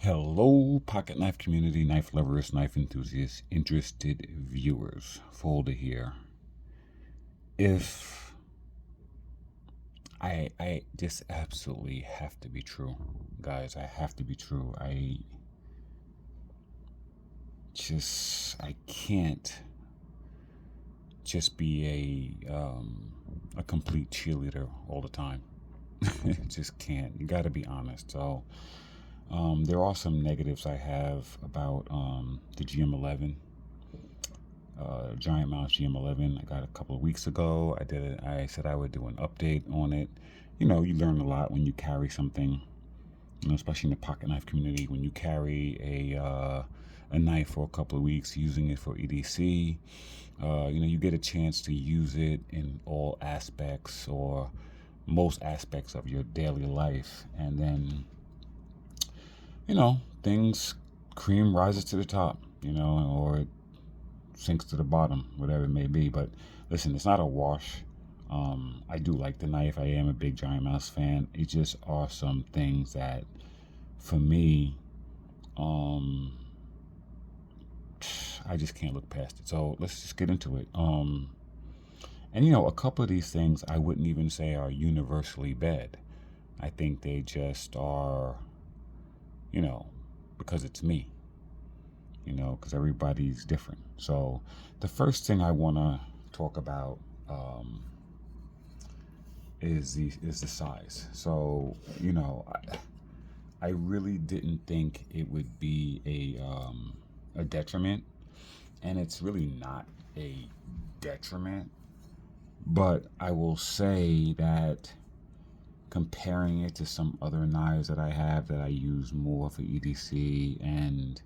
Hello, pocket knife community, knife lovers, knife enthusiasts, interested viewers. Folder here. If I just absolutely have to be true, guys. I have to be true. I can't just be a complete cheerleader all the time. Just can't. You got to be honest. So there are some negatives I have about the GM11, Giant Mouse GM11. I got a couple of weeks ago. I said I would do an update on it. You know, you learn a lot when you carry something. You know, especially in the pocket knife community, when you carry a knife for a couple of weeks, using it for EDC. You get a chance to use it in all aspects or most aspects of your daily life, and then things cream rises to the top, or it sinks to the bottom, whatever it may be. But listen, it's not a wash. I do like the knife. I am a big Giant Mouse fan. It just are some things that, for me, I just can't look past it. So let's just get into it. A couple of these things I wouldn't even say are universally bad. I think they just are, because it's me, because everybody's different. So the first thing I want to talk about is the size. So, I really didn't think it would be a detriment, and it's really not a detriment. But I will say that comparing it to some other knives that I have that I use more for EDC, and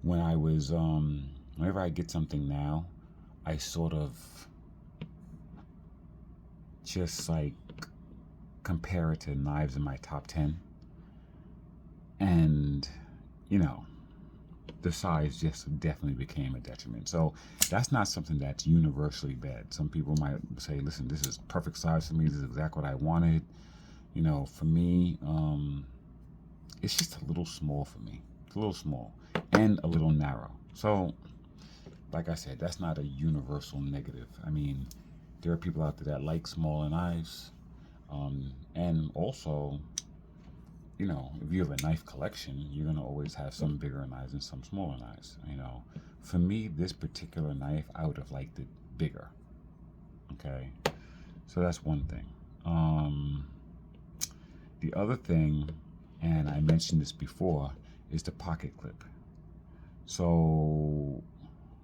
when I was whenever I get something now, I sort of just like compare it to knives in my top 10, and the size just definitely became a detriment. So that's not something that's universally bad. Some people might say, listen, this is perfect size for me, this is exactly what I wanted. For me, it's just a little small for me. It's a little small and a little narrow. So like I said, that's not a universal negative. I mean, there are people out there that like smaller knives, and also, if you have a knife collection, you're gonna always have some bigger knives and some smaller knives. For me, this particular knife, I would have liked it bigger. Okay, so that's one thing. The other thing, and I mentioned this before, is the pocket clip. So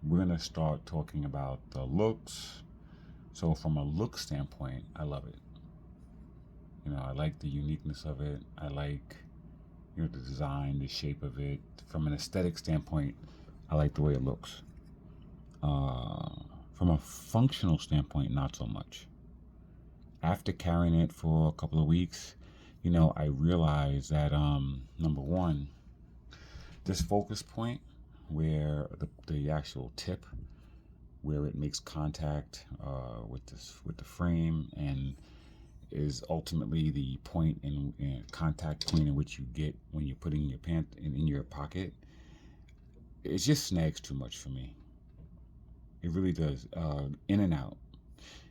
we're gonna start talking about the looks. So from a look standpoint, I love it. I like the uniqueness of it. I like, the design, the shape of it. From an aesthetic standpoint, I like the way it looks. From a functional standpoint, not so much. After carrying it for a couple of weeks, I realized that, number one, this focus point where the actual tip, where it makes contact with the frame, and is ultimately the point in contact point in which you get when you're putting your pant in your pocket, it just snags too much for me. It really does. In and out.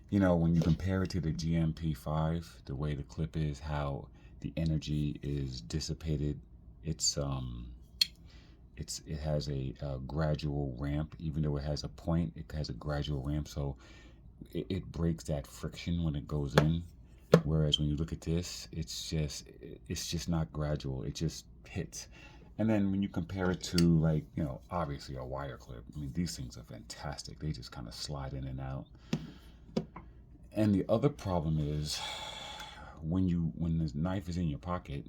When you compare it to the GMP5, the way the clip is, how the energy is dissipated, it has a gradual ramp. Even though it has a point, it has a gradual ramp, so it breaks that friction when it goes in. Whereas when you look at this, it's just not gradual. It just hits. And then when you compare it to, obviously a wire clip, I mean, these things are fantastic. They just kind of slide in and out. And the other problem is when the knife is in your pocket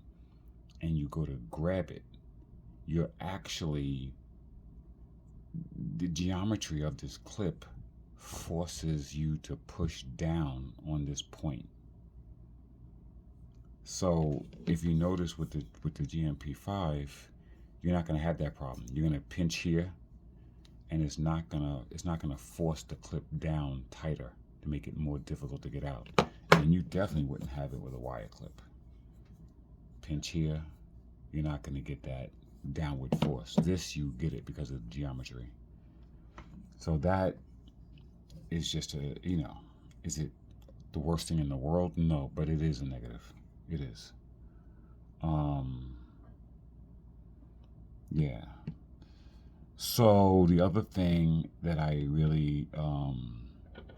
and you go to grab it, you're actually, the geometry of this clip forces you to push down on this point. So if you notice with the GMP5, you're not going to have that problem. You're going to pinch here, and it's not gonna force the clip down tighter to make it more difficult to get out. And you definitely wouldn't have it with a wire clip. Pinch here, you're not going to get that downward force. This, you get it because of the geometry. So that is just a, is it the worst thing in the world? No, but it is a negative. It is. Yeah. So the other thing that I really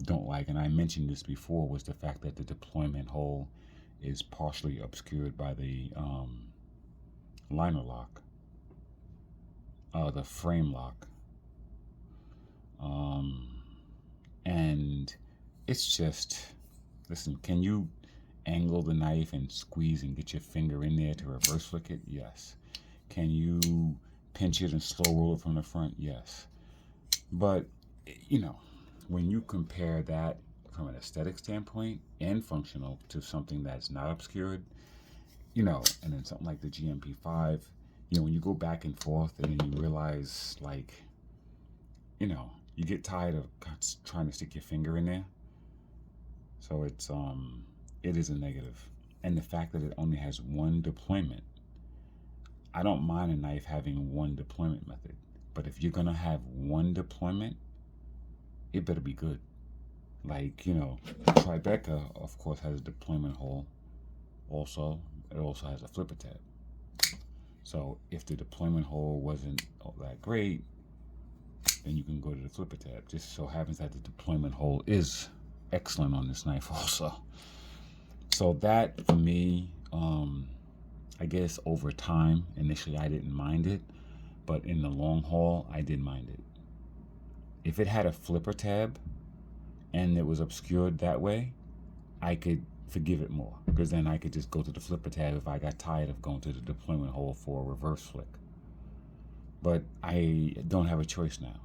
don't like, and I mentioned this before, was the fact that the deployment hole is partially obscured by the liner lock, the frame lock. And it's just, listen, can you angle the knife and squeeze and get your finger in there to reverse flick it? Yes. Can you pinch it and slow roll it from the front? Yes. But, when you compare that from an aesthetic standpoint and functional to something that's not obscured, and then something like the GMP5, when you go back and forth and then you realize, like, you get tired of trying to stick your finger in there. So it is a negative. And the fact that it only has one deployment, I don't mind a knife having one deployment method, but if you're gonna have one deployment, it better be good. Like, Tribeca, of course, has a deployment hole. Also, it also has a flipper tab. So if the deployment hole wasn't that great, then you can go to the flipper tab. Just so happens that the deployment hole is excellent on this knife also. So that, for me, I guess over time, initially I didn't mind it, but in the long haul, I did mind it. If it had a flipper tab and it was obscured that way, I could forgive it more, because then I could just go to the flipper tab if I got tired of going to the deployment hole for a reverse flick. But I don't have a choice now.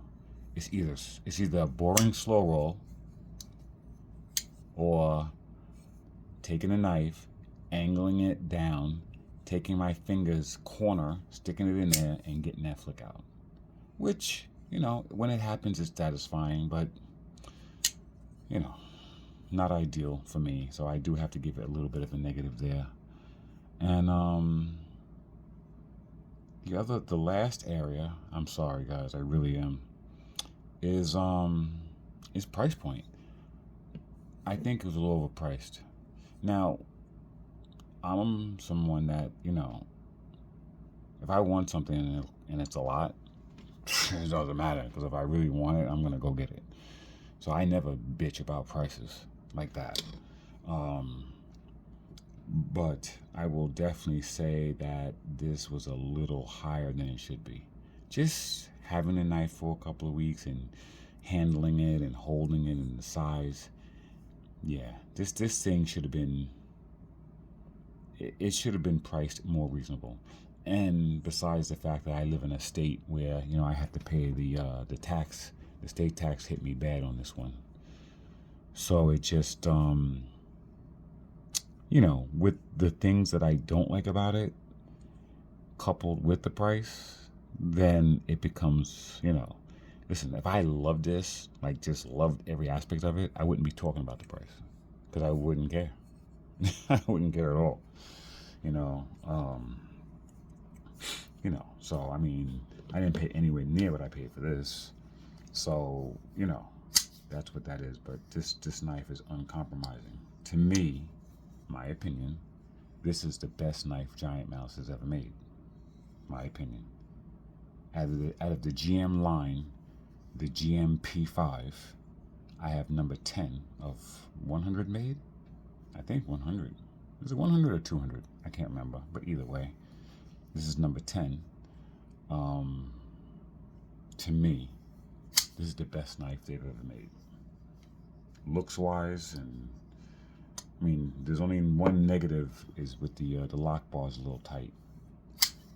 It's either a boring slow roll or taking a knife, angling it down, taking my fingers corner, sticking it in there, and getting that flick out. Which, when it happens, it's satisfying, but, not ideal for me. So I do have to give it a little bit of a negative there. And the last area, I'm sorry guys, I really am, is price point. I think it was a little overpriced. Now, I'm someone that, if I want something and it's a lot, it doesn't matter, because if I really want it, I'm going to go get it. So I never bitch about prices like that. But I will definitely say that this was a little higher than it should be. Just having a knife for a couple of weeks and handling it and holding it and the size, yeah, this thing should have been, it should have been priced more reasonable. And besides the fact that I live in a state where, I have to pay the tax, the state tax hit me bad on this one. So it just, with the things that I don't like about it, coupled with the price, then it becomes, listen, if I loved this, like just loved every aspect of it, I wouldn't be talking about the price, because I wouldn't care. I wouldn't care at all. So I mean, I didn't pay anywhere near what I paid for this. So, that's what that is. But this knife is uncompromising. To me, my opinion, this is the best knife Giant Mouse has ever made. My opinion. Out of the GM line, the GMP5, I have number 10 of 100 made. I think 100. Is it 100 or 200? I can't remember. But either way, this is number 10. To me, this is the best knife they've ever made. Looks wise, and I mean, there's only one negative, is with the lock bar is a little tight.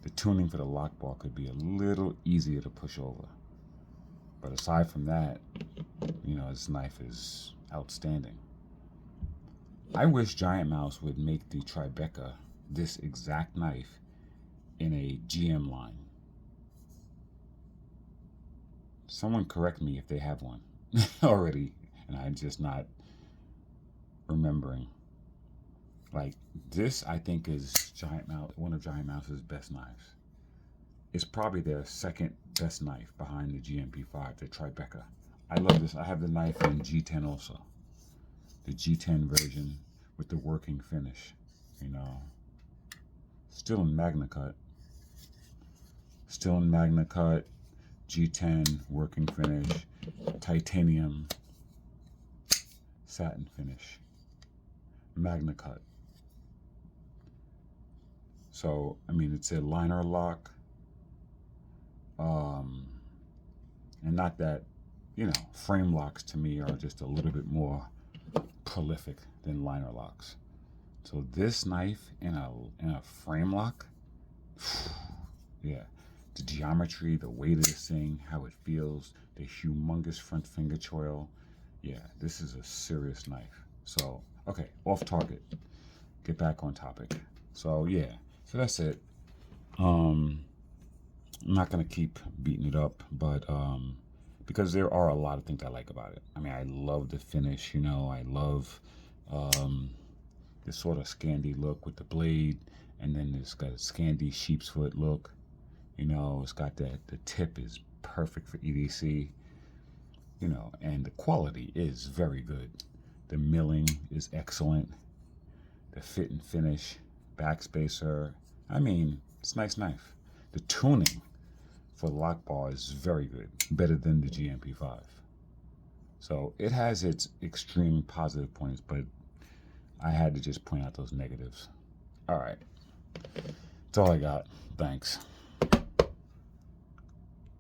The tuning for the lock bar could be a little easier to push over. But aside from that, this knife is outstanding. I wish Giant Mouse would make the Tribeca, this exact knife, in a GM line. Someone correct me if they have one already, and I'm just not remembering. Like, this, I think, is one of Giant Mouse's best knives. It's probably their second best knife behind the GMP5, the Tribeca. I love this. I have the knife in G10 also, the G10 version with the working finish. You know, still in Magna Cut. Still in Magna Cut, G10 working finish, titanium satin finish, Magna Cut. So, I mean, it's a liner lock. And not that, you know, frame locks to me are just a little bit more prolific than liner locks. So this knife in a frame lock, yeah, the geometry, the weight of this thing, how it feels, the humongous front finger choil. Yeah, this is a serious knife. So, okay, off target. Get back on topic. So yeah, so that's it. I'm not gonna keep beating it up, but because there are a lot of things I like about it. I mean, I love the finish. You know, I love this sort of Scandi look with the blade, and then it's got a Scandi sheep's foot look. You know, it's got that, the tip is perfect for EDC, you know, and the quality is very good. The milling is excellent. The fit and finish, backspacer, I mean, it's a nice knife. The tuning for the lock bar is very good, better than the GMP5. So it has its extreme positive points, but I had to just point out those negatives. All right, that's all I got. Thanks.